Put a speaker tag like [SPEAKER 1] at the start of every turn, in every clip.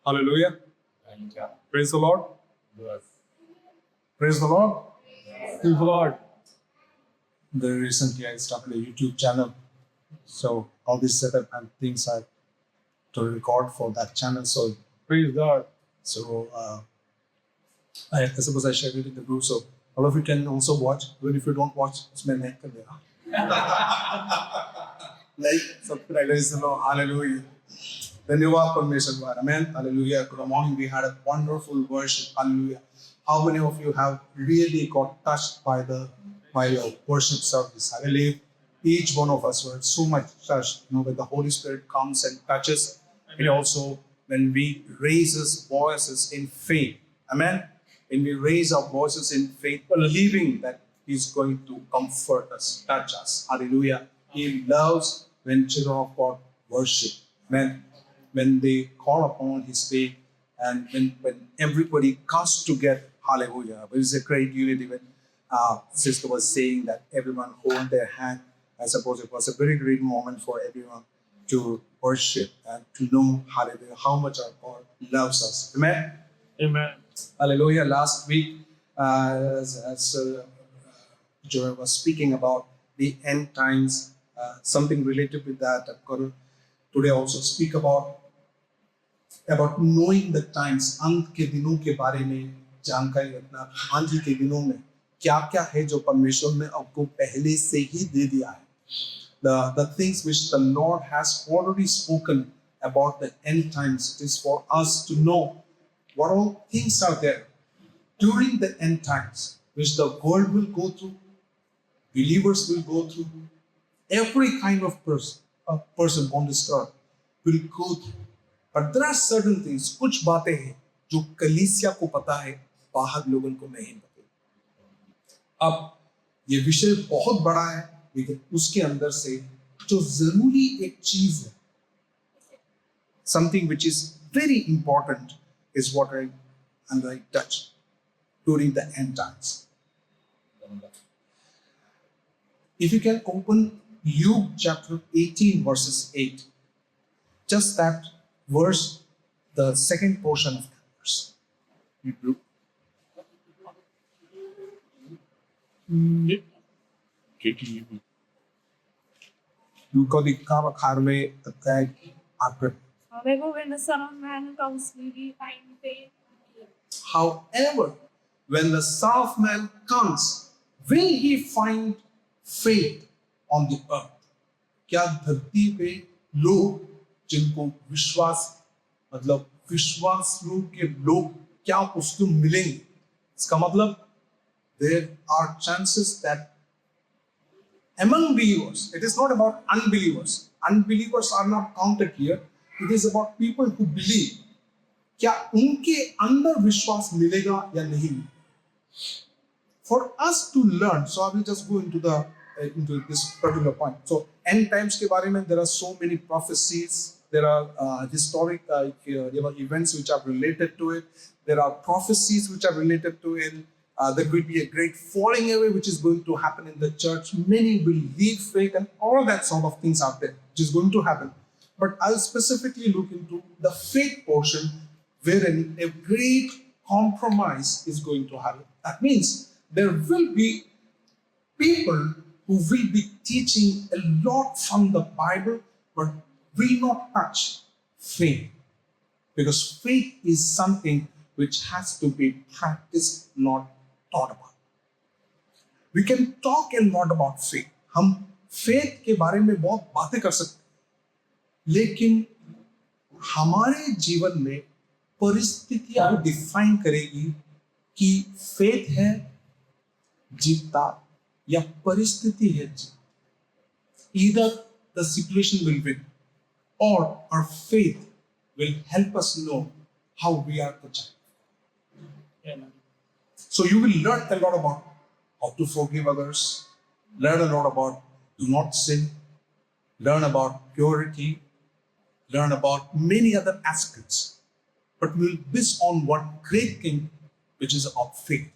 [SPEAKER 1] Hallelujah. Praise the Lord. Praise the Lord. Praise the Lord. Very recently I started a YouTube channel. So all this setup and things are to record for that channel. So praise God. So I suppose I shared it in the group. So all of you can also watch. Even if you don't watch, उसमें like कर देना. Like, subscribe, listen, hallelujah. धन्यवाद परमेश्वर. Amen. Hallelujah. Good morning. We had a wonderful worship. Hallelujah. How many of you have really got touched by your worship service? I believe each one of us were so much touched. When the Holy Spirit comes and touches, and also when we raise voices in faith. Amen. When we raise our voices in faith, believing that He's going to comfort us, touch us. Hallelujah. He loves when children of God worship. Amen. When they call upon His name, and when everybody comes together, hallelujah. There is a great unity when sister was saying that everyone hold their hand. I suppose it was a very great moment for everyone to worship and to know, hallelujah, how much our God loves us. Amen. Amen. Hallelujah. Last week, as Joel was speaking about the end times, something related with that. I'm going to today also speak about knowing the times. अंत के दिनों के बारे में जानकारी रखना. अंत के दिनों में क्या-क्या है जो परमेश्वर ने आपको पहले से ही दे दिया है. The things which the Lord has already spoken about the end times. It is for us to know what all things are there during the end times, which the world will go through, believers will go through, every kind of person on this earth will go through. But there are certain things, कुछ बातें हैं जो कलीसिया को पता है, बाहर लोगों को नहीं पता. अब ये विषय बहुत बड़ा है, लेकिन उसके अंदर से जो जरूरी एक चीज है, something which is very important is what I touch during the end times. If you can open Luke chapter 18 verses 8, just that verse, the second portion of that verse.
[SPEAKER 2] However, when the Son of Man comes, will he find faith?
[SPEAKER 1] However, when the Son of Man comes, will he find faith on the earth? क्या धरती पे लोग जिनको विश्वास रूप के लोग क्या उसको मिलेंगे? इसका मतलब there are chances that among believers, it is not about unbelievers. Unbelievers are not counted here. It is about people who believe. क्या उनके अंदर विश्वास मिलेगा या नहीं? For us to learn, so I will just go into this particular point. So end times के बारे में there are so many prophecies. There are historic events which are related to it. There are prophecies which are related to it. There will be a great falling away which is going to happen in the church. Many will leave faith and all that sort of things are there, which is going to happen. But I'll specifically look into the faith portion wherein a great compromise is going to happen. That means there will be people who will be teaching a lot from the Bible, but will not touch faith. Because faith is something which has to be practiced, not taught about. We can talk a lot about faith. हम faith के बारे में बहुत बातें कर सकते हैं, लेकिन हमारे जीवन में परिस्थितियां डिफाइन करेगी कि faith है जीतता या परिस्थिति है जीतता. Either the situation will win or our faith will help us know how we are the child. Amen. So you will learn a lot about how to forgive others, learn a lot about do not sin, learn about purity, learn about many other aspects. But we will based on one great thing, which is about faith.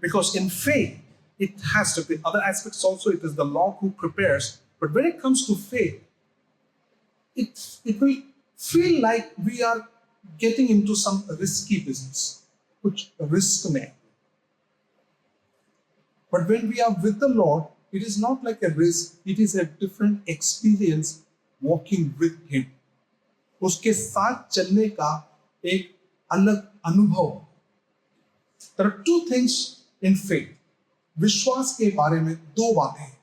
[SPEAKER 1] Because in faith, it has to be other aspects also. It is the Lord who prepares. But when it comes to faith, it will feel like we are getting into some risky business, कुछ risk में. But when we are with the Lord, it is not like a risk, it is a different experience walking with Him. उसके साथ चलने का एक अलग अनुभव. There are two things in faith. विश्वास के बारे में दो बातें हैं.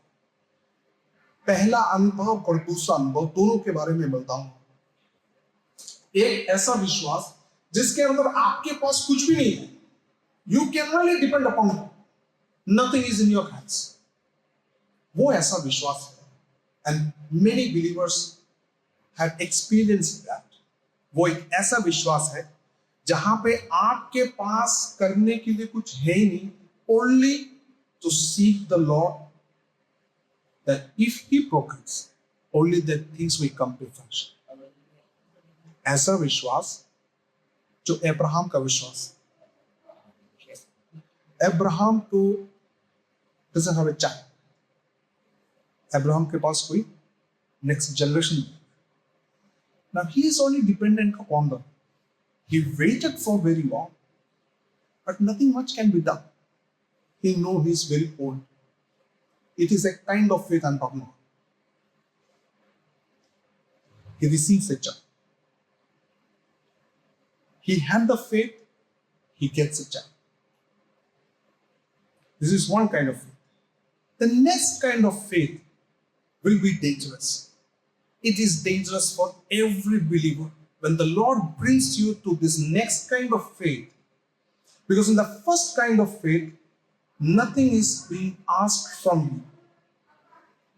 [SPEAKER 1] पहला अनुभव और दूसरा अनुभव, दोनों के बारे में बोलता हूं. एक ऐसा विश्वास जिसके अंदर आपके पास कुछ भी नहीं है. You can only depend upon Him. Nothing is in your hands. वो ऐसा विश्वास है. And many believers have experienced that. वो एक ऐसा विश्वास है जहां पे आपके पास करने के लिए कुछ है ही नहीं. Only to seek the Lord, that if He provides, only that things will come to function. ऐसा विश्वास जो अब्राहम का विश्वास. अब्राहम को doesn't have a child. Abraham के पास कोई next generation. Now he is only dependent upon them. He waited for very long, but nothing much can be done. He knows he is very old. It is a kind of faith I'm talking about. He receives a child. He had the faith, he gets a child. This is one kind of faith. The next kind of faith will be dangerous. It is dangerous for every believer when the Lord brings you to this next kind of faith. Because in the first kind of faith, nothing is being asked from you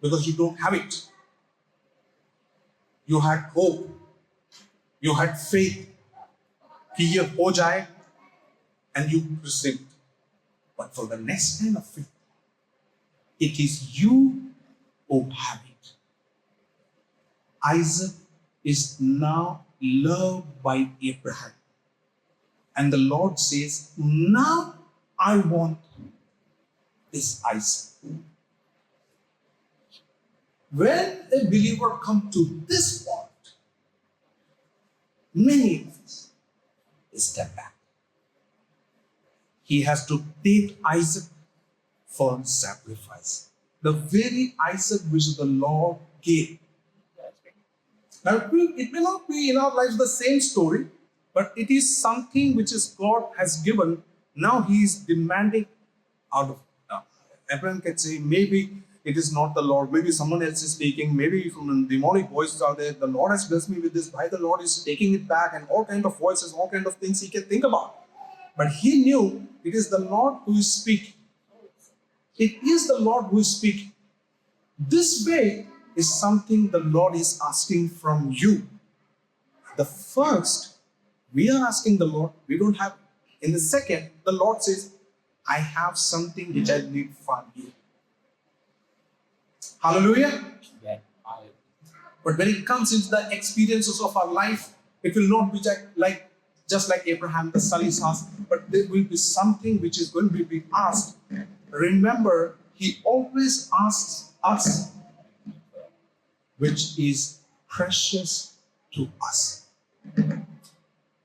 [SPEAKER 1] because you don't have it. You had hope. You had faith. कि ये हो जाए, and you received. But for the next kind of faith, it is you who have it. Isaac is now loved by Abraham. And the Lord says, now I want this Isaac. When a believer comes to this point, many of us step back. He has to take Isaac for sacrifice. The very Isaac which the Lord gave. Now, it may not be in our lives the same story, but it is something which is God has given. Now He is demanding out of now. Abraham can say, maybe it is not the Lord, maybe someone else is speaking, maybe from demonic voices out there, the Lord has blessed me with this, why the Lord is taking it back, and all kind of voices, all kind of things he can think about. But he knew it is the Lord who is speaking. It is the Lord who is speaking. This way is something the Lord is asking from you. The first, we are asking the Lord, we don't have. In the second, the Lord says, I have something which I need from you. Hallelujah.
[SPEAKER 3] Yeah.
[SPEAKER 1] But when it comes into the experiences of our life, it will not be just like Abraham, the son is asked, but there will be something which is going to be asked. Remember, He always asks us, which is precious to us.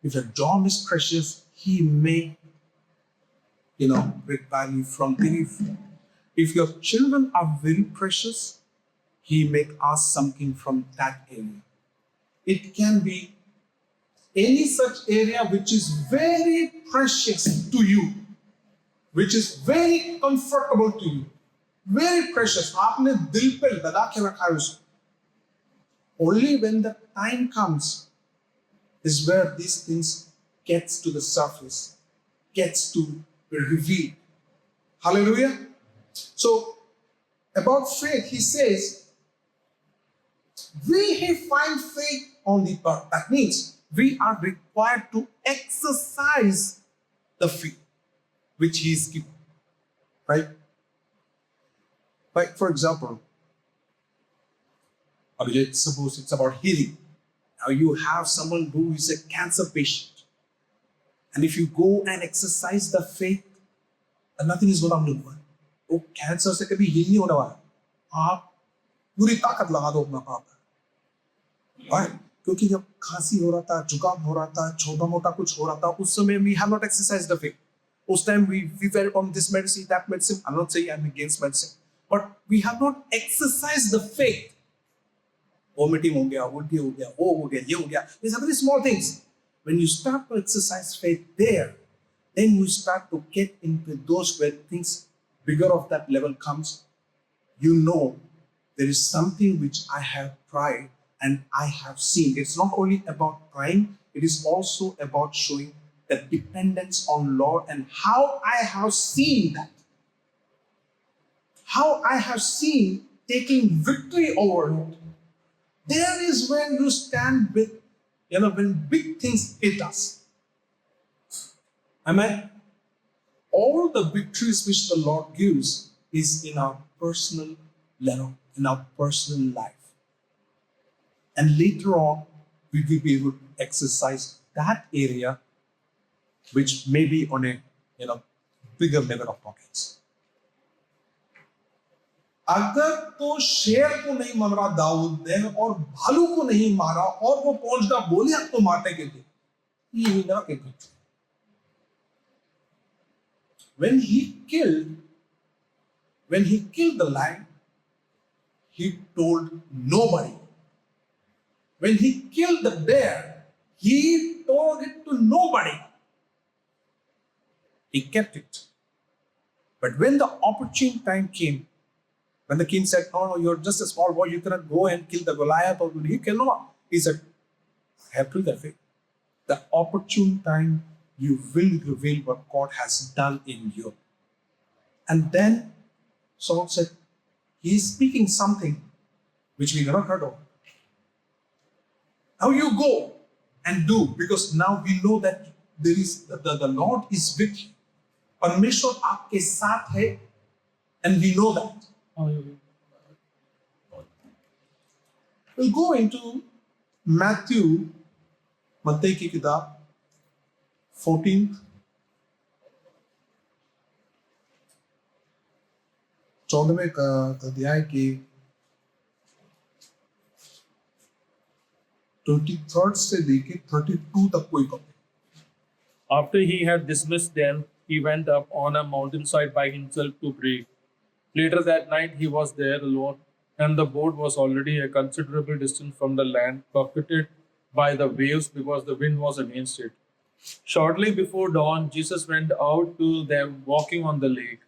[SPEAKER 1] If a job is precious, He may, require you from belief. If your children are very precious, He may ask something from that area. It can be any such area which is very precious to you, which is very comfortable to you, very precious. आपने दिल पे लगा के रखा है उसको. Only when the time comes is where these things gets to the surface, gets to be revealed. Hallelujah. So, about faith, he says, we find faith on the earth. That means we are required to exercise the faith which he is given. Right? Like, for example, let's suppose it's about healing. Now you have someone who is a cancer patient. And if you go and exercise the faith, nothing is going to happen. वो cancer से कभी heal नहीं होने वाला. आप पूरी ताकत लगा दो अपना पाप. Right? क्योंकि जब खांसी हो रहा था, जुकाम हो रहा था, छोटा मोटा कुछ हो रहा था, उस समय we have not exercised the faith. उस time we were on this medicine, that medicine. I'm not saying I'm against medicine, but we have not exercised the faith. Vomiting हो गया, उल्टी हो गया, वो हो गया, ये हो गया. These are very small things. When you start to exercise faith there, then you start to get into those where things bigger of that level comes. You know there is something which I have tried and I have seen. It's not only about trying, it is also about showing the dependence on Lord and how I have seen that. How I have seen taking victory over it. There is when you stand with, when big things hit us. Amen. All the victories which the Lord gives is in our personal level, in our personal life. And later on, we will be able to exercise that area which may be on a bigger level of pockets. अगर तो शेर को नहीं मारा दाऊद ने और भालू को नहीं मारा और वो पहुंच गया गोलियत को मारने के लिए, he will never get victory. When he killed the lion, he told nobody. When he killed the bear, he told it to nobody. He kept it. But when the opportune time came, when the king said, "No, you're just a small boy, you cannot go and kill the Goliath," or he cannot. He said, "I have to that faith. The opportune time you will reveal what God has done in you." And then Saul said, he is speaking something which we never heard of. Now you go and do, because now we know that there is the Lord is with you. परमेश्वर आपके साथ है, and we know that. We'll go into Matthew, मत्ती की किताब 14th 14वें अध्याय की 23rd से लेके 32 तक कोई कम.
[SPEAKER 3] After he had dismissed them, he went up on a mountainside by himself to pray. Later that night he was there alone, and the boat was already a considerable distance from the land, buffeted by the waves because the wind was against it. Shortly before dawn, Jesus went out to them walking on the lake.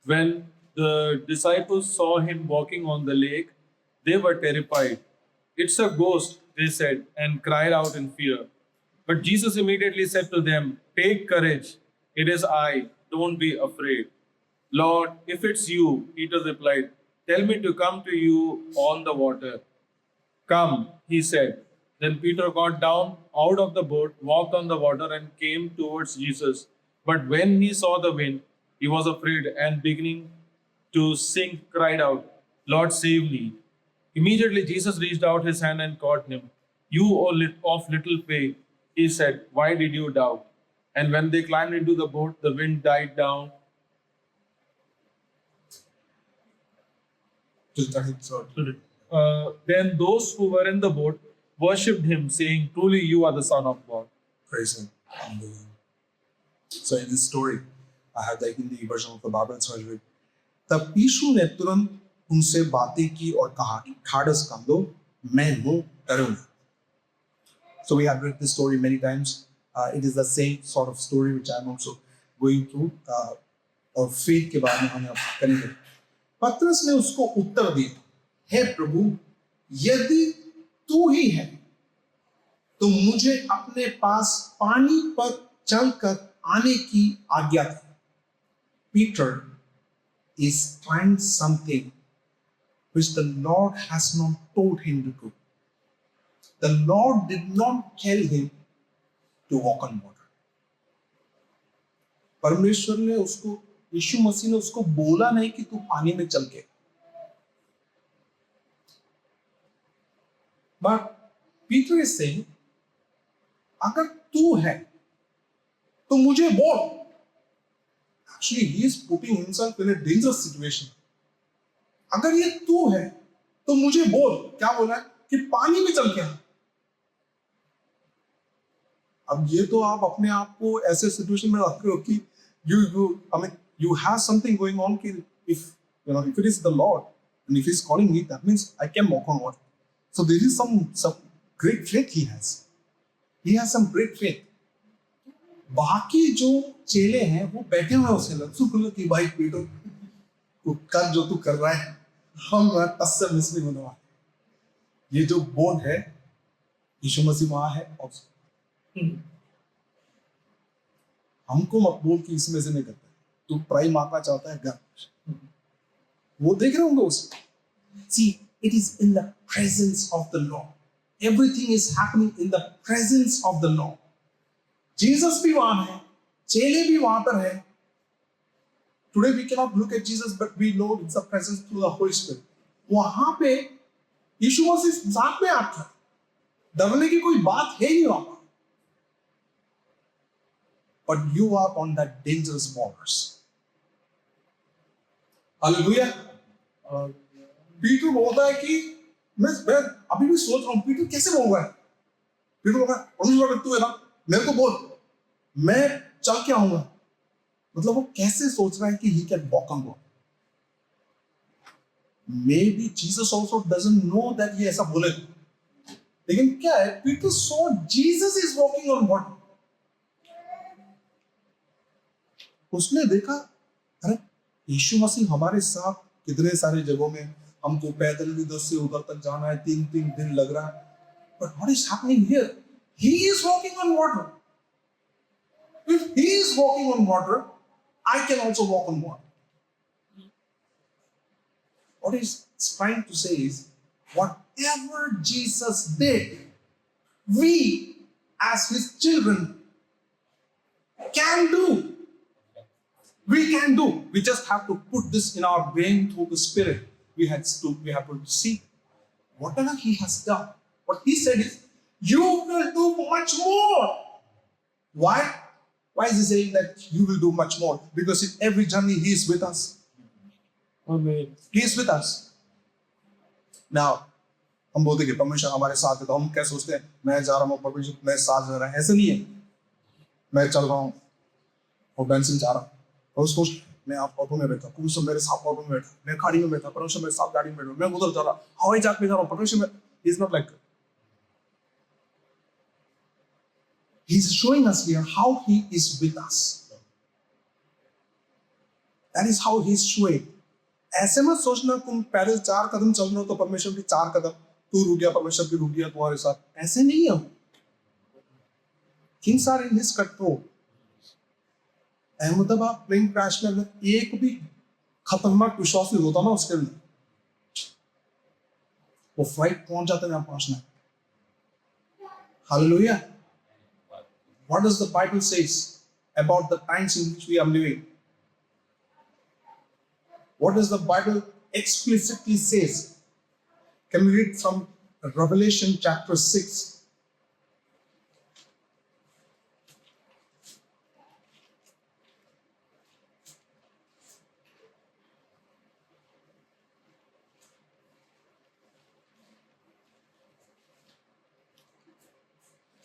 [SPEAKER 3] When the disciples saw him walking on the lake, they were terrified. "It's a ghost," they said, and cried out in fear. But Jesus immediately said to them, "Take courage, it is I, don't be afraid." "Lord, if it's you," Peter replied, "tell me to come to you on the water." "Come," he said. Then Peter got down out of the boat, walked on the water, and came towards Jesus. But when he saw the wind, he was afraid and beginning to sink, cried out, "Lord, save me." Immediately Jesus reached out his hand and caught him. "You of little faith," he said, "why did you doubt?" And when they climbed into the boat, the wind died down. Then those who were in the boat worshipped him, saying, "Truly you are the Son of God."
[SPEAKER 1] Praise him. Hallelujah. So in this story, I have the Hindi version of the Bible translated. तब यीशु ने तुरंत उनसे बातें की और कहा कि ढाढ़स बांधो, मैं हूं, डरो नहीं. So we have read this story many times. It is the same sort of story which I am also going through. और faith के बारे में हम अब करेंगे. पतरस ने उसको उत्तर दिया, "हे प्रभु, यदि तू ही है तो मुझे अपने पास पानी पर चलकर आने की आज्ञा दे." Peter is trying something which the Lord has not told him to do. The Lord did not tell him to walk on water. परमेश्वर ने उसको, यीशु मसीह ने उसको बोला नहीं कि तू पानी में चल के. But Peter is saying, अगर तू है तो मुझे बोल. Actually, he is putting himself in a dangerous situation. अगर ये तू है तो मुझे बोल. क्या बोला है? कि पानी में चल के आ. अब ये तो आप अपने आप को ऐसे सिचुएशन में रख रहे हो कि you have something going on कि if it is the Lord and if He's calling me, that means I can walk on water. So there is some great faith he has. He has some great faith. बाकी जो चेले हैं वो बैठे हुए उसे लग कि भाई पीटर तू कर जो तू कर रहा है, हम टस से मिस नहीं होने वाले। ये जो बोर्ड है यीशु मसीह वहां है और हमको मत बोल कि इसमें से नहीं करता, तू प्राइम मारना चाहता है घर। वो देख रहे होंगे उसे। See, it is in the presence of the Lord. Everything is happening in the presence of the Lord. Jesus भी वहां है, चेले भी वहां पर है। Today we cannot look at Jesus, but we know it's the presence through the Holy Spirit. वहां पे यीशु मसीह साथ में आता है, डरने की कोई बात है नहीं वहां। But you are on that dangerous borders. Hallelujah. Peter बोलता है कि मैं अभी भी सोच रहा हूं पीटर कैसे बोल रहा है। पीटर बोल रहा है परमेश्वर तू है ना, मेरे को बोल, मैं चल के आऊंगा। मतलब वो कैसे सोच रहा है कि he can walk on water. Maybe Jesus also doesn't know that ये ऐसा बोलेगा, लेकिन क्या है, Peter saw Jesus is walking on water. उसने देखा अरे यीशु मसीह हमारे साथ कितने सारे जगहों में, हमको पैदल इधर से उधर तक जाना है, 3 दिन लग रहा है, but what is happening here? He is walking on water. If he is walking on water, I can also walk on water. What he's trying to say is, whatever Jesus did, we as his children can do. We can do. We just have to put this in our brain through the Spirit. We have to see whatever he has done. What he said is, you will do much more. Why? Why is he saying that you will do much more? Because in every journey he is with us.
[SPEAKER 3] Amen.
[SPEAKER 1] He is with us. Now, हम बोलते कि परमेश्वर हमारे साथ है, तो हम क्या सोचते हैं, मैं जा रहा हूँ परमेश्वर मेरे साथ जा रहा है। ऐसा नहीं है। मैं चल रहा हूँ और बेंसन जा रहा हूँ और सोच मैं आप ऑटो में बैठा, परमेश्वर मेरे साथ ऑटो में बैठा, मैं गाड़ी में बैठा, परमेश्वर मेरे साथ गाड़ी में बैठा, मैं उधर जा रहा, हवाई जहाज में जा रहा हूँ, परमेश्वर is not like that. He's showing us here how he is with us. That is how he's showing. ऐसे मत सोचना तुम पैदल 4 कदम चल रहे हो तो परमेश्वर भी 4 कदम, तू रुक गया परमेश्वर भी रुक गया तुम्हारे साथ, ऐसे नहीं है। Things are in his control. Ahmedabad plane crash में अगर एक भी खतरनाक विश्वासी होता ना उसके अंदर, वो फ्लाइट पहुंच जाते हैं पहुंचना। Hallelujah. What does the Bible says about the times in which we are living? What does the Bible explicitly says? Can we read from Revelation chapter 6?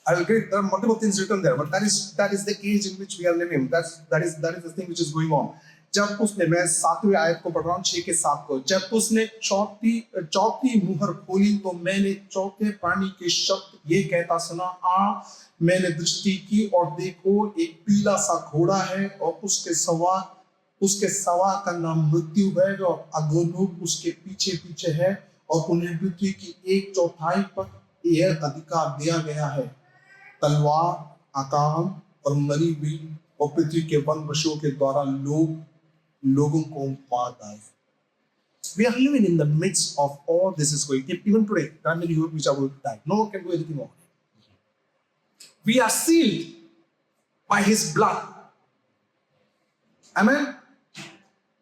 [SPEAKER 1] I will read. There are multiple things written there, but that is the age in which we are living. That is the thing which is going on. जब उसने, मैं 7वीं आयत को पढ़ रहा हूँ 6 के 7 को, जब उसने चौथी मुहर खोली तो मैंने चौथे प्राणी के शब्द ये कहता सुना, आ मैंने दृष्टि की और देखो एक पीला सा घोड़ा है और उसके सवार का नाम मृत्यु है और अधोलोक उसके पीछे पीछे है और उन्हें पृथ्वी की 1/4 पर यह अधिकार दिया गया है, तलवार, आकाम और मरी हुई और पृथ्वी के वनवशों के द्वारा लोगों को मार डाले। We are living in the midst of all this is going. Even today, there are many which are going to die. No one can do anything more. We are sealed by His blood. Amen.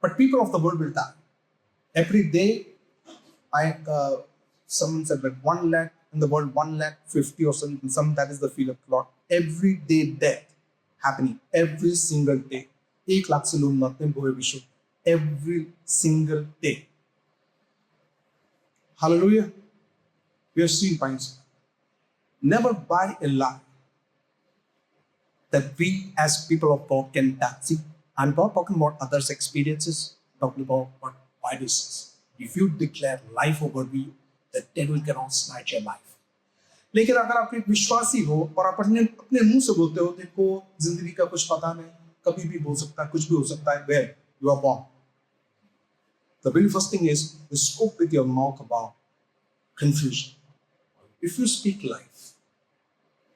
[SPEAKER 1] But people of the world will die. Every day, someone said that 1 lakh in the world, 150,000 or something. Some that is the feel of God. Every day death happening. Every single day. 1 lakh से लोग मरते हैं पूरे विश्व। Every single day. that we as people of God can tap. See, I'm not talking about others' experiences, I'm talking about what Bible says. If you declare life over me, the devil cannot snatch your life. लेकिन अगर आप एक विश्वासी हो और आप अपने अपने मुंह से बोलते हो, देखो जिंदगी का कुछ पता नहीं, कभी भी हो सकता है, कुछ भी हो सकता है, where you are born. The very first thing is you spoke with your mouth about confusion. If you speak life,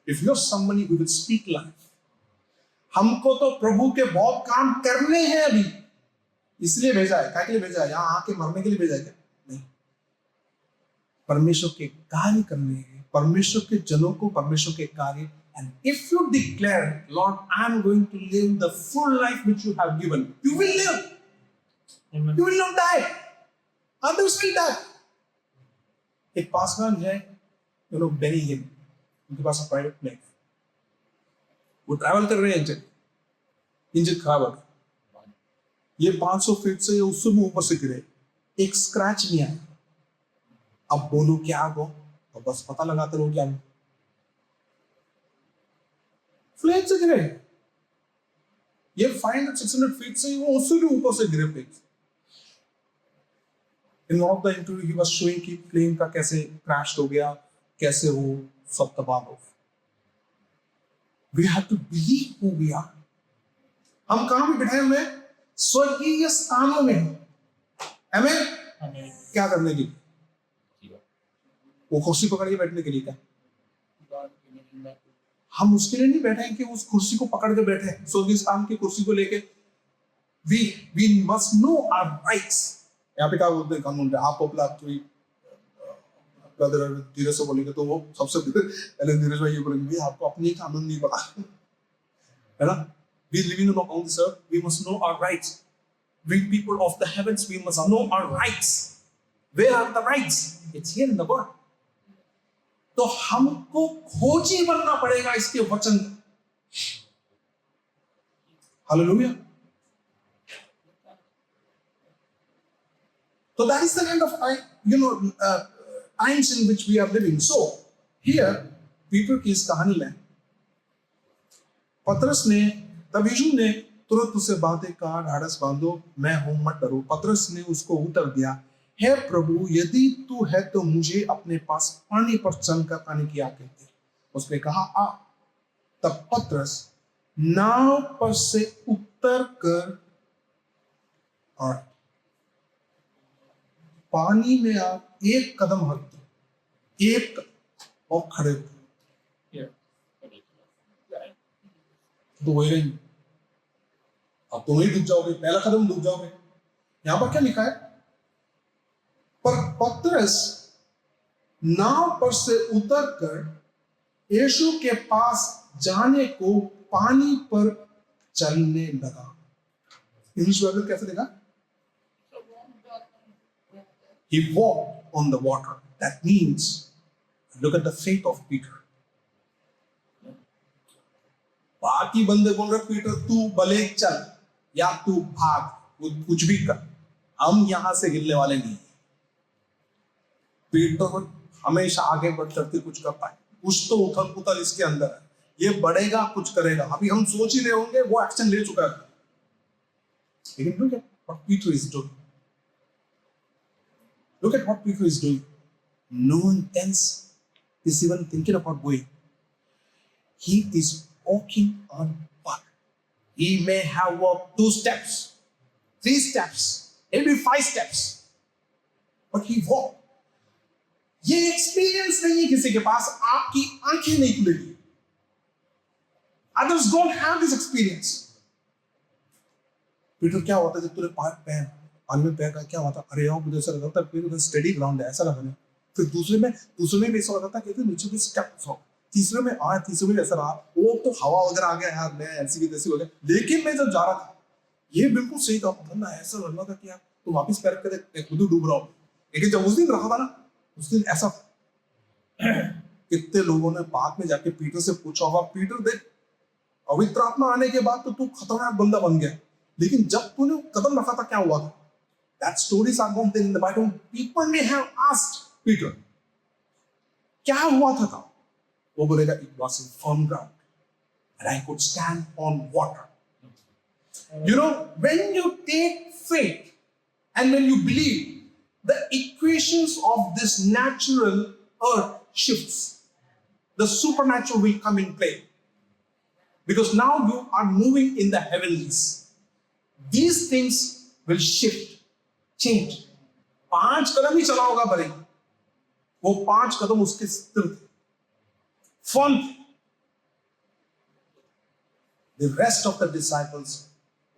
[SPEAKER 1] if you're somebody who will speak life, हमको तो प्रभु के बहुत काम करने हैं अभी, इसलिए भेजा है. क्या के लिए भेजा है? यहाँ आके मरने के लिए भेजा है क्या? नहीं, परमेश्वर के कार्य करने हैं, परमेश्वर के जनों को परमेश्वर के कार्य. And if you declare, Lord, I am going to live the full life which you have given, you will live.
[SPEAKER 3] Amen.
[SPEAKER 1] You will not die. Others will die. एक पासवान है, बेनी हिम, उनके पास प्राइवेट प्लेन है. वो travel कर रहे हैं, engine खराब हो गया. ये 500 फीट से उससे भी ऊपर से गिरे, एक स्क्रैच नहीं आया. अब बोलो क्या हो, तो बस पता लगाते रहो क्या. फ्लेन से गिरे, ये 500-600 फीट से वो उससे भी ऊपर से गिरे. Plane in one of the interview he was showing कि प्लेन का कैसे क्रैश हो गया, कैसे वो सब तबाह हो. We have to believe who we are. हम कहां भी बैठे हुए हैं? स्वर्गीय स्थानों में. आमीन. क्या करने के लिए? वो कुर्सी पकड़ के बैठने के लिए क्या? हम उसके लिए नहीं बैठे हैं कि उस कुर्सी को पकड़ के बैठे हैं, स्वर्गीय स्थान की कुर्सी को लेके. We must know our rights. यहाँ पे क्या बोलते हैं कानून पे, आप ब्रदर धीरज से बोलेंगे तो वो सबसे पहले धीरज भाई ये बोलेंगे आपको अपनी कानून नहीं पता है ना. We living on this earth, we must know our rights. We people of the heavens, we must know our rights. Where are the rights? It's here in the word. तो हमको खोजी बनना पड़ेगा इसके वचन. Hallelujah. So that is the kind of times in which we are living. So here, Peter की इस कहानी में पतरस ने, तब यीशु ने तुरंत उसे बातें कहा, ढाढ़स बांधो, मैं हूं, मत डरो. पतरस ने उसको उत्तर दिया, हे प्रभु, यदि तू है तो मुझे अपने पास पानी पर चलकर आने की आज्ञा दे. उसने कहा आ. तब पतरस नाव पर से उतर कर और पानी में आप एक कदम रख दो, एक और खड़े हो. तो वही नहीं, अब तुम ही डूब जाओगे, पहला कदम डूब जाओगे. यहां पर क्या लिखा है? पर पतरस नाव पर से उतरकर यीशु के पास जाने को पानी पर चलने लगा. इंग्लिश वर्ड कैसे देखा? He walked on the water. That means, look at the faith of Peter. बाकी बंदे बोल रहे पीटर तू भले चल या तू भाग, कुछ भी कर, हम यहां से हिलने वाले नहीं. पीटर हमेशा आगे बढ़ चढ़ते कुछ करता है. कुछ तो उथल पुथल इसके अंदर है, ये बढ़ेगा, कुछ करेगा. अभी हम सोच ही रहे होंगे, वो एक्शन ले चुका है. लेकिन look at what Peter is doing. Look at what Peter is doing. No intense is even thinking about going. He is walking on water. He may have walked 2 steps, 3 steps, maybe 5 steps, but he walked. ये experience नहीं है किसी के पास, आपकी आंखें नहीं खुलेगी. Others don't have this experience. Peter क्या होता है जब तुझे पानी में पैर का क्या होता? अरे यार मुझे ऐसा लगता है फिर उधर स्टडी ग्राउंड है, ऐसा लगा नहीं. फिर दूसरे में भी ऐसा लगा था कि नीचे भी स्टेप हो. तीसरे में ऐसा रहा, वो तो हवा वगैरह आ गया यार, मैं ऐसी की तैसी हो गया. लेकिन मैं जब जा रहा था, ये बिल्कुल सही था. ना ऐसा लग रहा था कि यार तुम वापिस पैर करके खुद डूब रहा हो. लेकिन जब उस दिन रहा था ना, उस दिन ऐसा कितने लोगों ने बाद में जाके पीटर से पूछा होगा, पीटर देख पवित्र आत्मा आने के बाद तो तू खतरनाक बंदा बन गया, लेकिन जब तूने कदम रखा था क्या हुआ था? That stories are not there in the Bible. People may have asked Peter, क्या हुआ था? वो बोलेगा it was in firm ground. and I could stand on water. You know, when you take faith and when you believe, the equations of this natural earth shifts. The supernatural will come in play. Because now you are moving in the heavenlies. These things will shift, change. 5 कदम ही चला होगा भले, वो 5 कदम उसके स्थिर थे, firm थे. The rest of the disciples,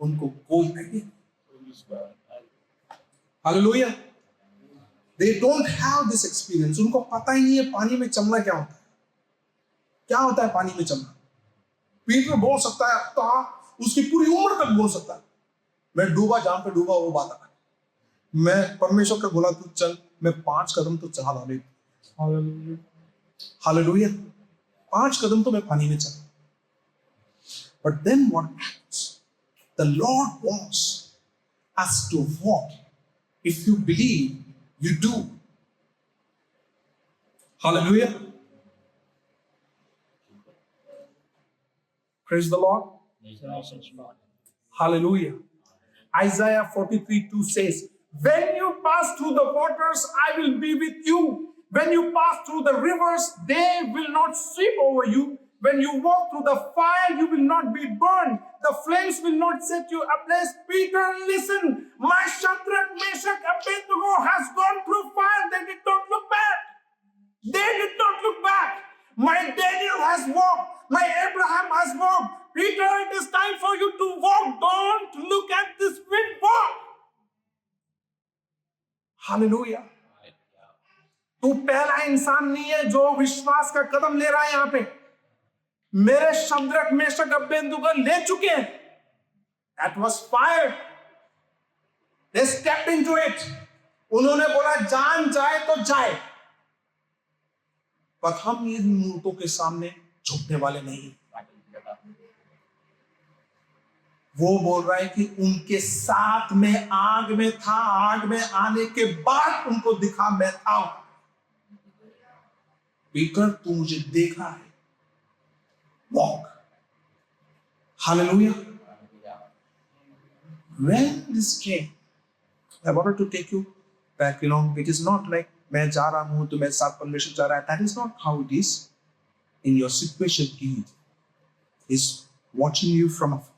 [SPEAKER 1] उनको कोई idea. Hallelujah. They don't have this experience. उनको पता ही नहीं है पानी में चलना क्या होता है. क्या होता है पानी में चलना? पीटर बोल सकता है, तो उसकी पूरी उम्र तक बोल सकता है, मैं डूबा जहां पे डूबा वो बात है. मैं परमेश्वर का बोला तू चल, मैं 5 कदम तो चला ला ले. हालेलुया. 5 कदम तो मैं पानी में चला. But then what happens? The Lord wants us to walk. If you believe, you do. Hallelujah. Praise the Lord. Hallelujah. Isaiah 43:2 says, when you pass through the waters, I will be with you. When you pass through the rivers, they will not sweep over you. When you walk through the fire, you will not be burned. The flames will not set you ablaze. Peter, listen. My Shadrach, Meshach, Abednego has gone through fire. They did not look back. They did not look back. My Daniel has walked. My Abraham has walked. Peter, it is time for you to walk. Don't look at this wind. Walk. Hallelujah. तू पहला इंसान नहीं है जो विश्वास का कदम ले रहा है यहां पे. मेरे शद्रक मेशक अबेदनगो ले चुके हैं. That was fire. They stepped into it. उन्होंने बोला जान जाए तो जाए. पर हम इन मूर्तों के सामने झुकने वाले नहीं. वो बोल रहा है कि उनके साथ में आग में था. आग में आने के बाद उनको दिखा मैं था. पीटर, तू मुझे देखा है. Walk. Hallelujah. When this came, I wanted to take you back. It is not like मैं जा रहा हूं तो मेरे साथ परमेश्वर जा रहा है. That is not how it is. In your situation, He is watching you from afar.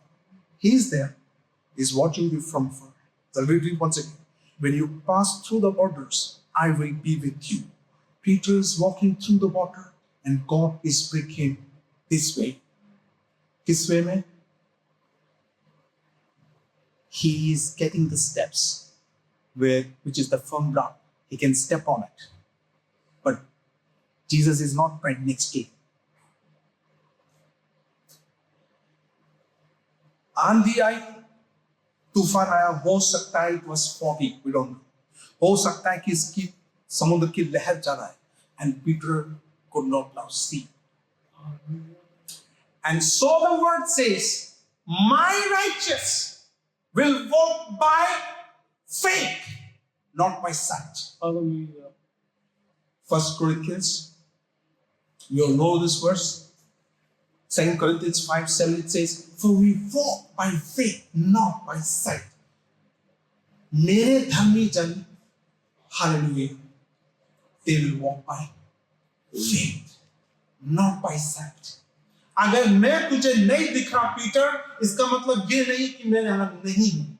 [SPEAKER 1] He is there. He is watching you from afar. So we read once again. When you pass through the waters, I will be with you. Peter is walking through the water, and God is with him this way. This way, man. He is getting the steps which is the firm ground. He can step on it. But Jesus is not right next to him. आंधी आई, तूफान आया. हो सकता है it was foggy. We don't know. हो सकता है कि इसकी समुद्र की लहर ज्यादा है. And Peter could not now see. And so the word says, my righteous will walk by faith, not by sight.
[SPEAKER 3] Hallelujah.
[SPEAKER 1] 1 Corinthians, you all know this verse. 2 Corinthians 5:7, it says, for we walk by faith, not by sight. मेरे धर्मी जन, hallelujah, they will walk by faith, not by sight. अगर मैं तुझे नहीं दिख रहा Peter, इसका मतलब ये नहीं कि मैं यहां नहीं हूं.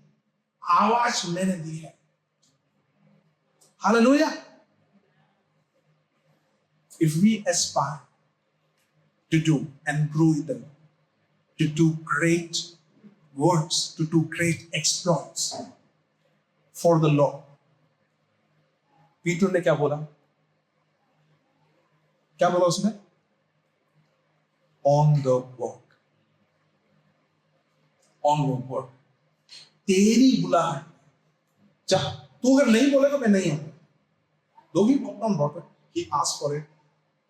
[SPEAKER 1] आवाज मैंने दी है. Hallelujah. If we aspire to do and grow in them, to do great works, to do great exploits for the Lord. Peter ने क्या बोला? क्या बोला उसने? On the work. On the work. तेरी बुलाहट. तू अगर नहीं बोलेगा मैं नहीं आऊंगा. Though he walked on water, he asked for it,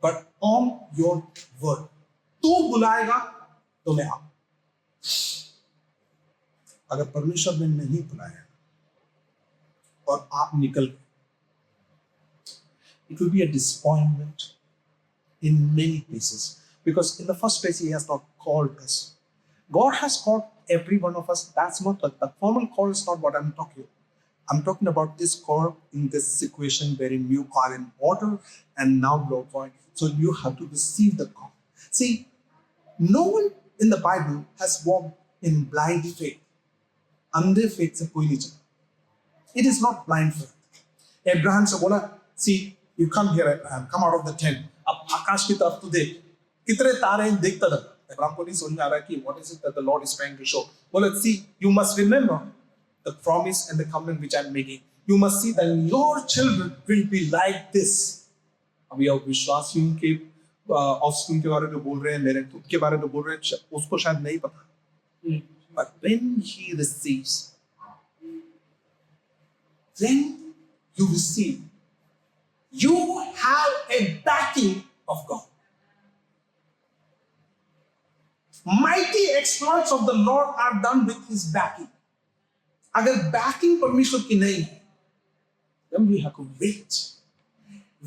[SPEAKER 1] but on your word. तू बुलाएगा तो मैं आऊंगा. अगर परमेश्वर ने नहीं बुलाया और आप निकल गए, it will be a disappointment in many places. Because in the first place, He has not called us. God has called every one of us. That's not the formal call is not what I'm talking about. I'm talking about this call in this situation wherein you are in water and now Lord boy. So you have to receive the call. See, no one in the Bible has walked in blind faith. अंधे faith से कोई नहीं चला. It is not blind faith. Abraham से बोला, see, you come here, Abraham, come out of the tent. अब आकाश की तरफ तू देख. कितने तारे हैं देखता था. Abraham को नहीं समझ में आ रहा कि what is it that the Lord is trying to show. बोला, see, you must remember the promise and the covenant which I'm making. You must see that your children will be like this. अभी आप विश्वासियों के offspring के बारे में बोल रहे हैं, मेरे खुद के बारे में बोल रहे हैं, उसको शायद नहीं पता. But when he receives, then you receive. You have a backing of God. Mighty exploits of the Lord are done with His backing. अगर backing परमेश्वर की नहीं है, then we have to wait.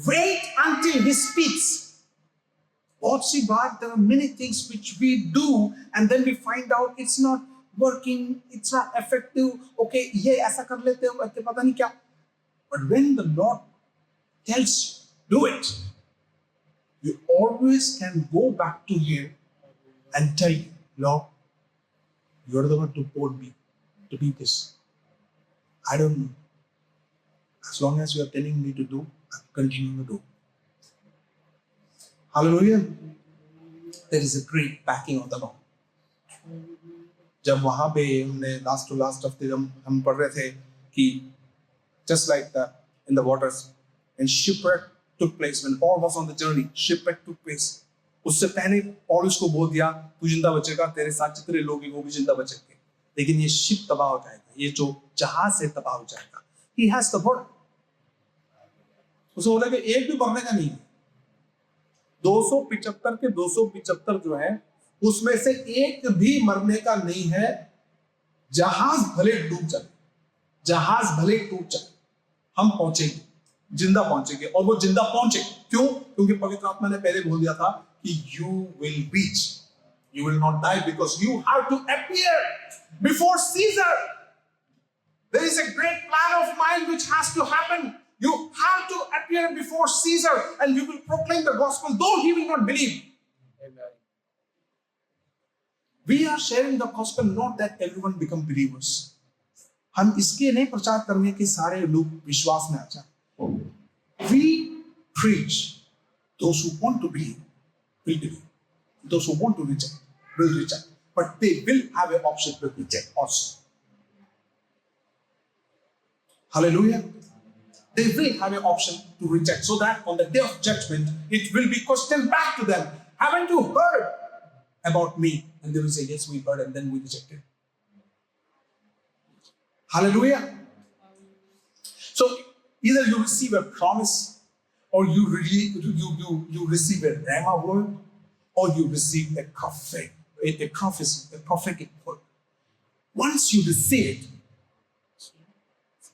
[SPEAKER 1] Wait until He speaks. बहुत सी बार there are many things which we do and then we find out it's not working, it's not effective. Okay, ये ऐसा कर लेते हैं, पता नहीं क्या. But when the Lord tells you, do it, you always can go back to Him and tell you, Lord, you're the one who told me to do this. I don't know. As long as you are telling me to do, I'll continue to do. Hallelujah. There is a great backing of the Lord. जब वहाँ पे हमने last to last हफ्ते जब हम पढ़ रहे थे कि just like the in the waters and shipwreck took place when Paul was on the journey, shipwreck took place. उससे पहले पॉल उसको बोल दिया तू जिंदा बचेगा, तेरे साथ जितने लोग हैं वो भी जिंदा बचेंगे, लेकिन ये शिप तबाह हो जाएगा, ये जो जहाज है तबाह हो जाएगा. He has the word. उसे बोला कि एक भी मरने का नहीं है. 275 के 275 जो है उसमें से एक भी मरने का नहीं है. जहाज भले डूब जाए, जहाज भले टूट जाए, हम पहुंचेंगे, जिंदा पहुंचेंगे. और वो जिंदा पहुंचे क्यों? क्योंकि पवित्र आत्मा ने पहले बोल दिया था कि you will reach, you will not die because you have to appear before Caesar. There is a great plan of mine which has to happen. You have to appear before Caesar and you will proclaim the gospel though he will not believe. Amen. We are sharing the gospel not that everyone become believers. हम इसके नहीं प्रचार करने के सारे लोग विश्वास में आ जाए. We preach. Those who want to believe will believe. Those who want to reject will reject. But they will have an option to reject also. Hallelujah. They will have an option to reject so that on the day of judgment, it will be questioned back to them. Haven't you heard about me? And they will say, yes, we heard, and then we rejected. Hallelujah. So either you receive a promise, or you receive a rhema word, or you receive a prophetic word. Once you receive it,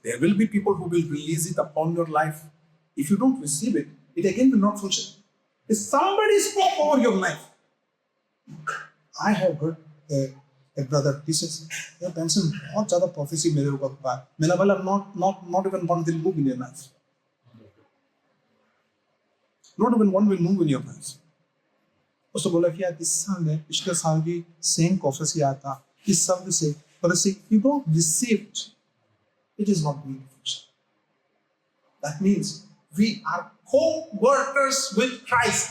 [SPEAKER 1] there will be people who will release it upon your life. If you don't receive it, it again will not function. If somebody spoke over your life, I have heard a brother, he says, Benson, बहुत ज़्यादा prophecy मेरे ऊपर हुआ है. मैंने बोला, not even one will move in your life. Not even one will move in your life. उसने बोला कि यार इस साल है, पिछले साल भी same prophecy आया था, इस साल भी same. But I say, if you don't receive it, it is not going to function. That means we are co-workers with Christ.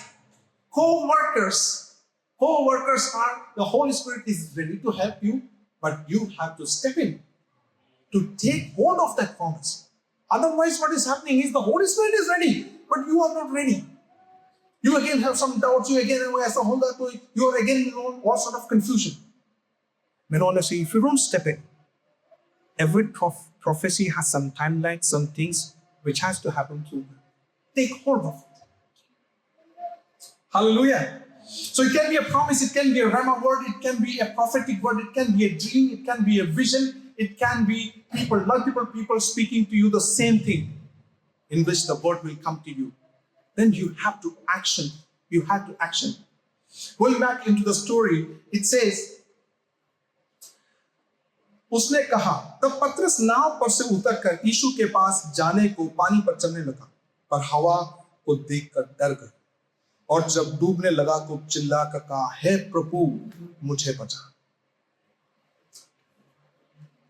[SPEAKER 1] Co-workers. Co-workers are, the Holy Spirit is ready to help you, but you have to step in to take hold of that promise. Otherwise, what is happening is the Holy Spirit is ready, but you are not ready. You again have some doubts, you again have some hold up, you are again in all sort of confusion. But honestly, if you don't step in, every prophecy has some timeline, some things which has to happen to take hold of it. Hallelujah. So it can be a promise, it can be a rhema word, it can be a prophetic word, it can be a dream, it can be a vision, it can be multiple people speaking to you the same thing in which the word will come to you. Then you have to action. You have to action. Going back into the story, it says, उसने कहा, तब पतरस नाव पर से उतरकर यीशु के पास जाने को पानी पर चलने लगा, पर हवा को देखकर डर गया और जब डूबने लगा तो चिल्लाकर कहा, हे प्रभु मुझे बचा।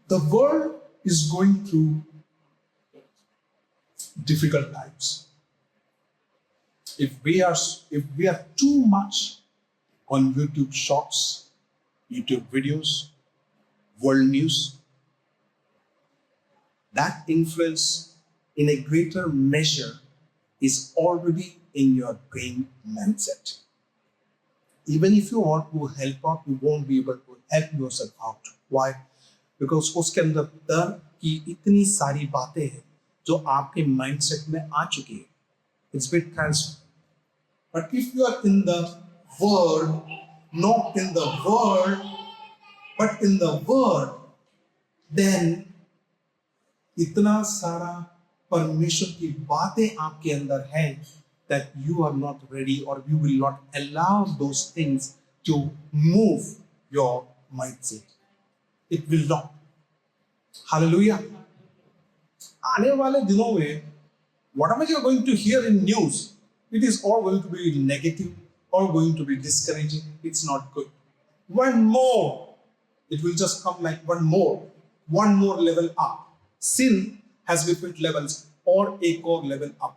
[SPEAKER 1] The world is going through difficult times. If we are too much on YouTube shorts, YouTube videos, world news, that influence in a greater measure is already in your brain mindset. Even if you want to help out, you won't be able to help yourself out. Why? Because उसके अंदर डर की इतनी सारी बातें हैं जो आपके माइंडसेट में आ चुकी है. It's been transferred. But if you are in the Word, not in the world, but in the Word, then इतना सारा परमेश्वर की बातें आपके अंदर हैं that you are not ready or you will not allow those things to move your mindset. It will not. Hallelujah. आने वाले दिनों में whatever you are going to hear in news, it is all going to be negative or going to be discouraging. It's not good. One more, it will just come like one more level up. Sin has different levels और एक और level up.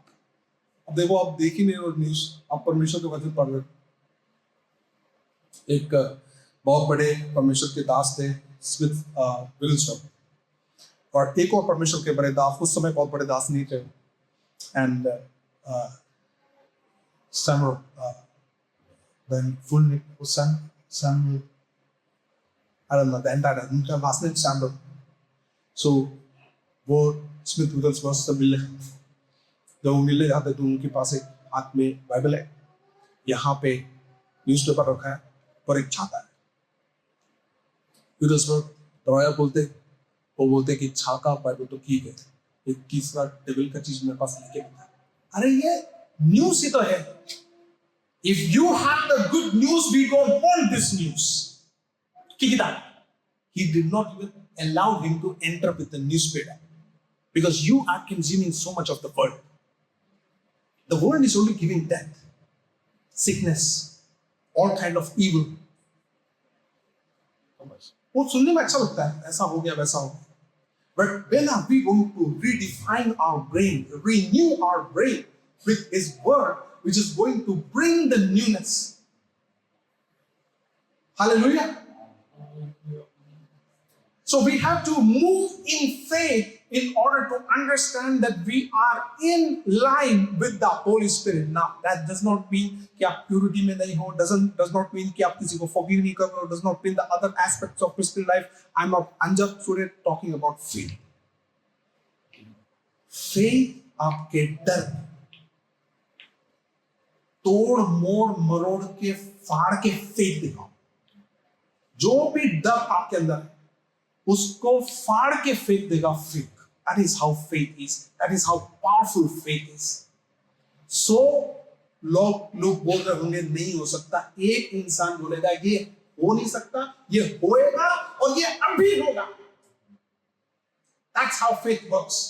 [SPEAKER 1] अब देखो, आप देख ही नहीं रहे news, आप परमेश्वर के वचन पढ़ रहे हो. एक बहुत बड़े परमेश्वर के दास थे स्मिथ विगलस्टॉन, और एक और परमेश्वर के बड़े दास, उस समय बहुत बड़े दास नहीं थे, and Samuel, then full name was Samuel. I don't know the entire उनका last name Samuel. So वो स्मिथ विगलस्टॉन से मिले. जब वो मिलने जाते तो उनके पास एक हाथ में बाइबल है, यहाँ पे न्यूज़पेपर रखा है और एक छाता है. विगलस्टॉन दवाया वो बोलते कि छाता बाइबल तो ठीक है, एक तीसरा टेबल का चीज मेरे पास लेके आता है. अरे ये न्यूज़ ही तो है. If you have the good news, we don't want this news. He did not even allow him to enter with the newspaper because you are consuming so much of the world. The world is only giving death, sickness, all kind of evil. वो सुनने में अच्छा लगता है, ऐसा हो गया वैसा हो गया. But when are we going to redefine our brain, renew our brain with His word, which is going to bring the newness? Hallelujah. So we have to move in faith in order to understand that we are in line with the Holy Spirit. Now, that does not mean कि आप purity में नहीं हो, does not mean कि आप किसी को forgive नहीं कर रहे हो, does not mean the other aspects of Christian life. I'm just today talking about faith. Faith आपके डर तोड़ मोड़ मरोड़ के फाड़ के फेंक देगा. जो भी डर आपके अंदर है उसको फाड़ के फेंक देगा. फेंक. That is how faith is. That is how powerful faith is. So लोग बोल रहे होंगे नहीं हो सकता. एक इंसान बोलेगा ये हो नहीं सकता, ये होएगा और ये अभी होगा. That's how faith works.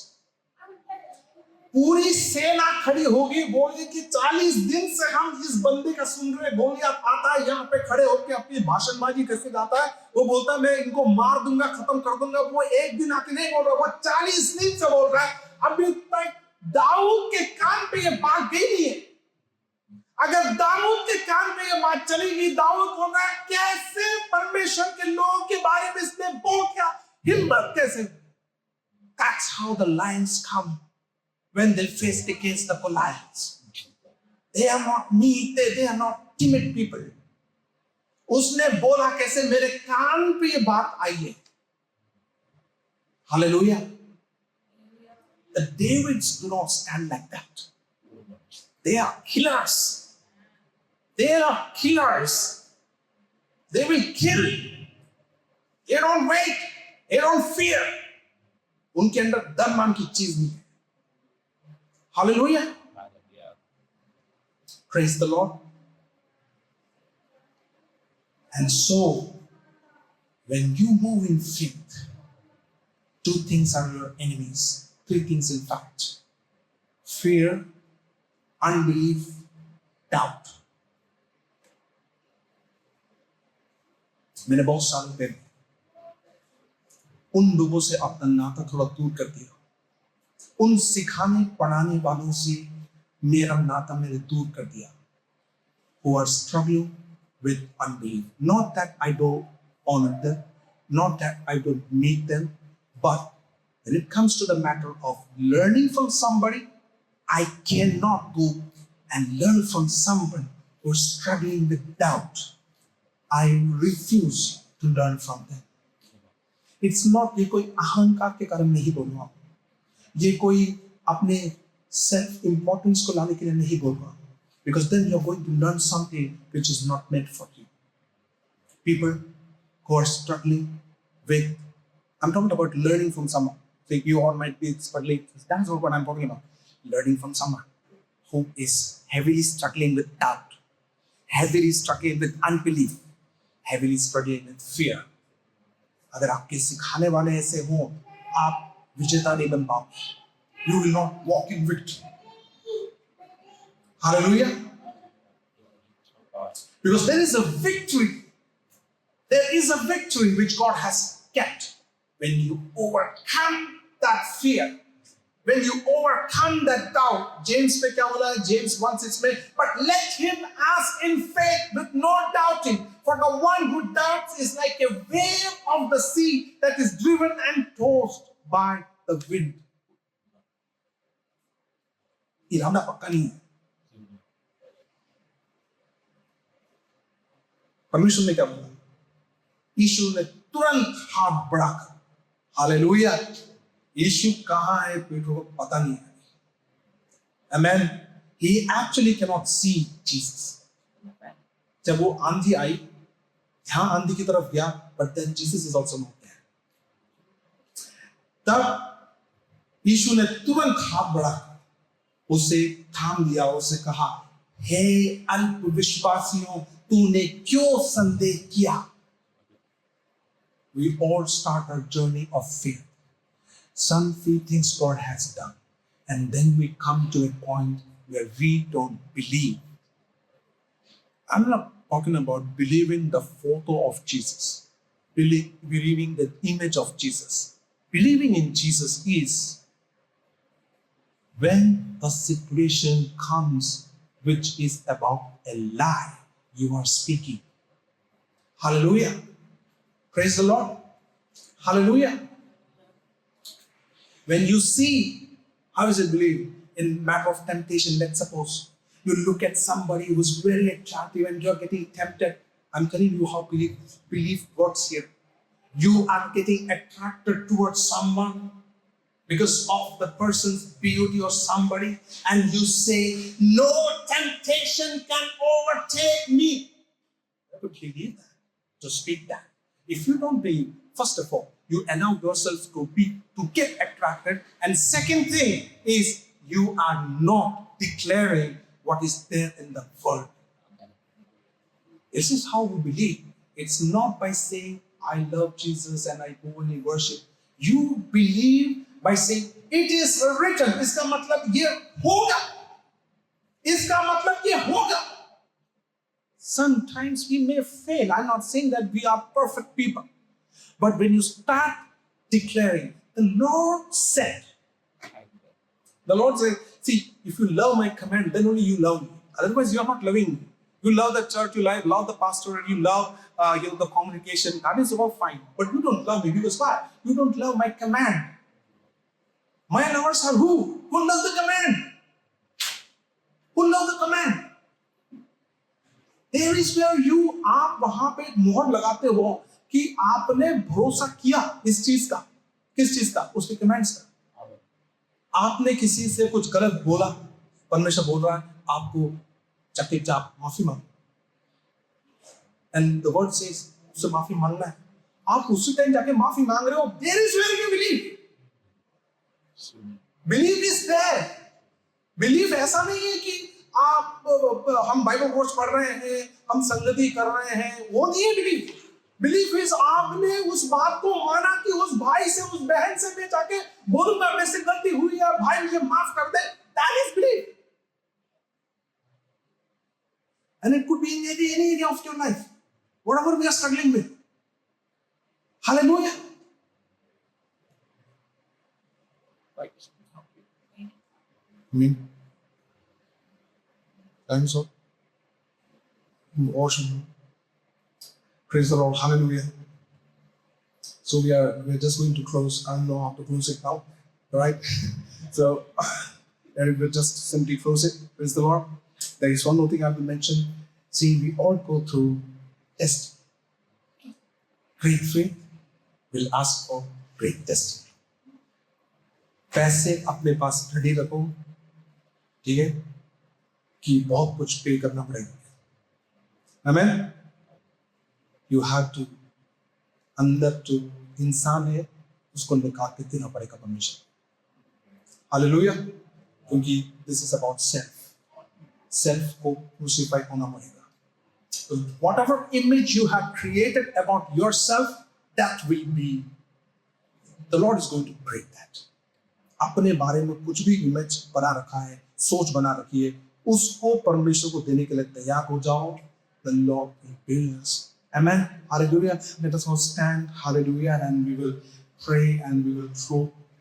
[SPEAKER 1] पूरी सेना खड़ी होगी, बोले कि 40 दिन से हम इस बंदे का सुन रहे. गोलियत आता है यहाँ पे खड़े होकर अपनी भाषणबाजी कैसे गाता है. वो बोलता है मैं इनको मार दूंगा, खत्म कर दूंगा. वो एक दिन आके नहीं बोल रहा, वो 40 दिन से बोल रहा है. अभी तक दाऊद के कान पे ये बात गई नहीं है. अगर दाऊद के कान पे ये बात चलेगी, दाऊद बोल रहा है कैसे परमेश्वर के लोगों के बारे में इसने बोल क्या, हिम्मत कैसे. That's how the lions come. When they faced against the Goliaths, they are not meek, they are not timid people. उसने बोला कैसे, मेरे कान पे ये बात आई है. Hallelujah. The Davids do not stand like that. They are killers. They are killers. They will kill. They don't wait. They don't fear. उनके अंदर डर मान की चीज नहीं है. Hallelujah. Praise the Lord. And so, when you move in faith, two things are your enemies. Three things, in fact: fear, unbelief, doubt. मैंने बहुत सालों पहले उन लोगों से अपना नाता थोड़ा दूर कर दिया, उन सिखाने पढ़ाने वालों से मेरा नाता मैंने दूर कर दिया, who are struggling with unbelief. Not that I don't honor them, not that I don't meet them, but when it comes to the matter of learning from somebody, I cannot go and learn from someone who is struggling with doubt. I refuse to learn from them. It's not ये कोई अहंकार के कारण नहीं बोल रहा हूँ, ये कोई अपने self importance को लाने के लिए नहीं बोल रहा हूँ, because then you're going to learn something which is not meant for you. People who are struggling with, I'm talking about learning from someone. So you all might be struggling. That's not what I'm talking about. Learning from someone who is heavily struggling with doubt, heavily struggling with unbelief, heavily struggling with fear. अगर आपके सिखाने वाले ऐसे हों, आप विजेता नहीं बन पाओगे. You will not walk in victory. Hallelujah. Because there is a victory. There is a victory which God has kept when you overcome that fear. When you overcome that doubt. James में क्या बोला है? James 1:6 में, but let him ask in faith with no doubting. For the one who doubts is like a wave of the sea that is driven and tossed by the wind. इरादा पक्का नहीं है. परमेश्वर ने क्या बोला? यीशु ने तुरंत हाथ बढ़ाकर, हालेलुया, यीशु कहाँ है पेट्रो को पता नहीं है. Amen. He actually cannot see Jesus. जब वो आंधी आई, ध्यान आंधी की तरफ गया, but then Jesus is also not there. तब यीशु ने तुरंत हाथ बढ़ाकर उसे थाम लिया, उसे कहा, हे अल्प विश्वासियों, तूने क्यों संदेह किया? We all start our journey of faith. Some few things God has done, and then we come to a point where we don't believe. I'm not talking about believing the photo of Jesus, believing the image of Jesus. Believing in Jesus is when the situation comes which is about a lie you are speaking. Hallelujah. Praise the Lord. Hallelujah. When you see, how is it believed? In matter of temptation, let's suppose you look at somebody who's very attractive and you're getting tempted. I'm telling you how belief works here. You are getting attracted towards someone because of the person's beauty or somebody, and you say, no temptation can overtake me. I would believe that, to speak that. If you don't believe, first of all, you allow yourself to get attracted, and second thing is you are not declaring what is there in the word. This is how we believe. It's not by saying, I love Jesus and I go and worship. You believe by saying, it is written. इसका मतलब ये होगा. इसका मतलब ये होगा. Sometimes we may fail. I'm not saying that we are perfect people. But when you start declaring, the Lord said, see, if you love my command, then only you love me. Otherwise, you are not loving me. You love the church, you love the pastor, and you love the congregation. That is all fine. But you don't love me because why? You don't love my command. My lovers are who? Who love the command? Who love the command? There is where you आप वहां पे मोहर लगाते हो कि आपने भरोसा किया इस चीज का. किस चीज का? उसके कमेंट्स का. आपने किसी से कुछ गलत बोला, परमेश्वर बोल रहा है आपको चुपचाप माफी मांगो. And the word says उससे माफी मांगना है. आप उसी टाइम जाके माफी मांग रहे हो. There is where you believe. Belief is there. Belief ऐसा नहीं है कि हम बाइबल कोर्स पढ़ रहे हैं, हम संगति कर रहे हैं, वो नहीं है बिलीफ। बिलीफ इज आपने उस बात को माना कि उस भाई से, उस बहन से मैं जाके बोलूंगा मेरे से गलती हुई है, भाई मुझे माफ कर दे। That is belief. And it could be in any area of your life, whatever we are struggling with. Hallelujah. Amen. Time's up. Awesome. Praise the Lord. Hallelujah. So we're just going to close. I don't know how to close it now. All right. So we'll just simply close it. Praise the Lord. There is one more thing I will mention. See, we all go through tests. Great faith will ask for great testing. पैसे अपने पास ready रखो, ठीक है, कि बहुत कुछ पे करना पड़ेगा। Amen. You have to, अंदर जो इंसान है उसको निकाल के देना पड़ेगा परमेश्वर। Hallelujah. क्योंकि this is about self. Self को क्रूसिफाई होना पड़ेगा। Whatever image you have created about yourself, that will be, the Lord is going to break that. अपने बारे में कुछ भी इमेज बना रखा है, सोच बना रखी है, उसको परमेश्वर को देने के लिए तैयार हो जाओ। The Lord will build us. Amen. Hallelujah. Let us all stand. Hallelujah. And we will pray and we will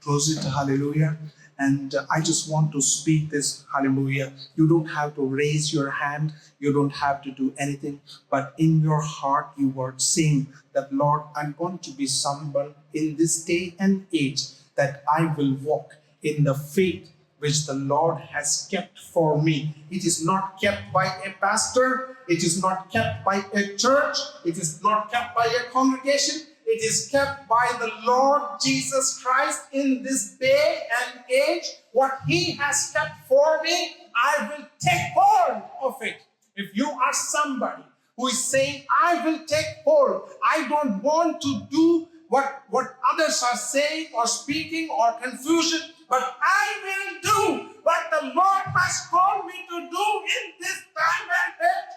[SPEAKER 1] close it. Hallelujah. And I just want to speak this, hallelujah. You don't have to raise your hand. You don't have to do anything. But in your heart, you are saying that, Lord, I'm going to be someone in this day and age that I will walk in the faith which the Lord has kept for me. It is not kept by a pastor. It is not kept by a church. It is not kept by a congregation. It is kept by the Lord Jesus Christ in this day and age. What He has kept for me, I will take hold of it. If you are somebody who is saying, I will take hold, I don't want to do what others are saying or speaking or confusion, but I will do what the Lord has called me to do in this time and age.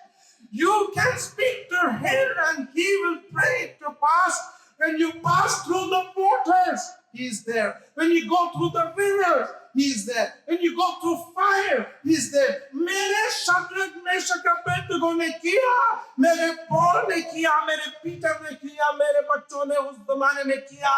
[SPEAKER 1] You can speak to Him and He will bring it to pass. When you pass through the waters, He is there. When you go through the rivers, He is there. When you go through fire, He is there. मेरे शत्रु Meshach Abednego ने किया, मेरे पौल ने किया, मेरे Peter ने किया, मेरे बच्चों ने उस जमाने में किया।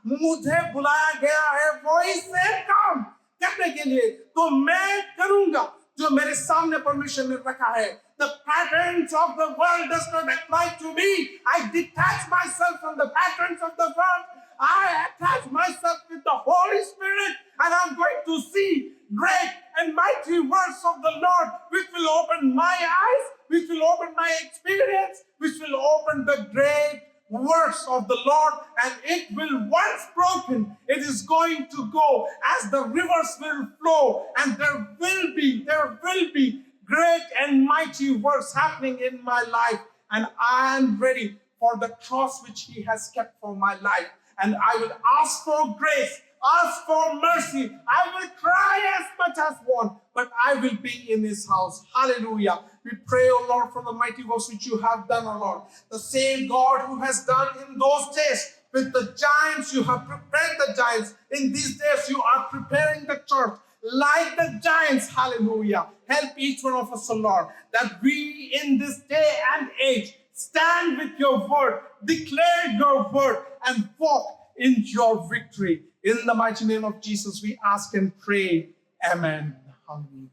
[SPEAKER 1] मुझे बुलाया गया है वही से काम करने के लिए, तो मैं करूंगा जो मेरे सामने परमेश्वर ने रखा है। The patterns of the world does not apply to me. I detach myself from the patterns of the world. I attach myself with the Holy Spirit, and I'm going to see great and mighty works of the Lord, which will open my eyes, which will open my experience, which will open the great works of the Lord, and it will, once broken, it is going to go as the rivers will flow, and there will be great and mighty works happening in my life, and I am ready for the cross which He has kept for my life, and I will ask for grace, ask for mercy. I will cry as much as one, but I will be in His house. Hallelujah. We pray, O Lord, for the mighty works which You have done, O Lord. The same God who has done in those days with the giants, You have prepared the giants. In these days, You are preparing the church like the giants. Hallelujah. Help each one of us, O Lord, that we in this day and age stand with Your word, declare Your word, and walk in Your victory. In the mighty name of Jesus, we ask and pray. Amen. Hallelujah.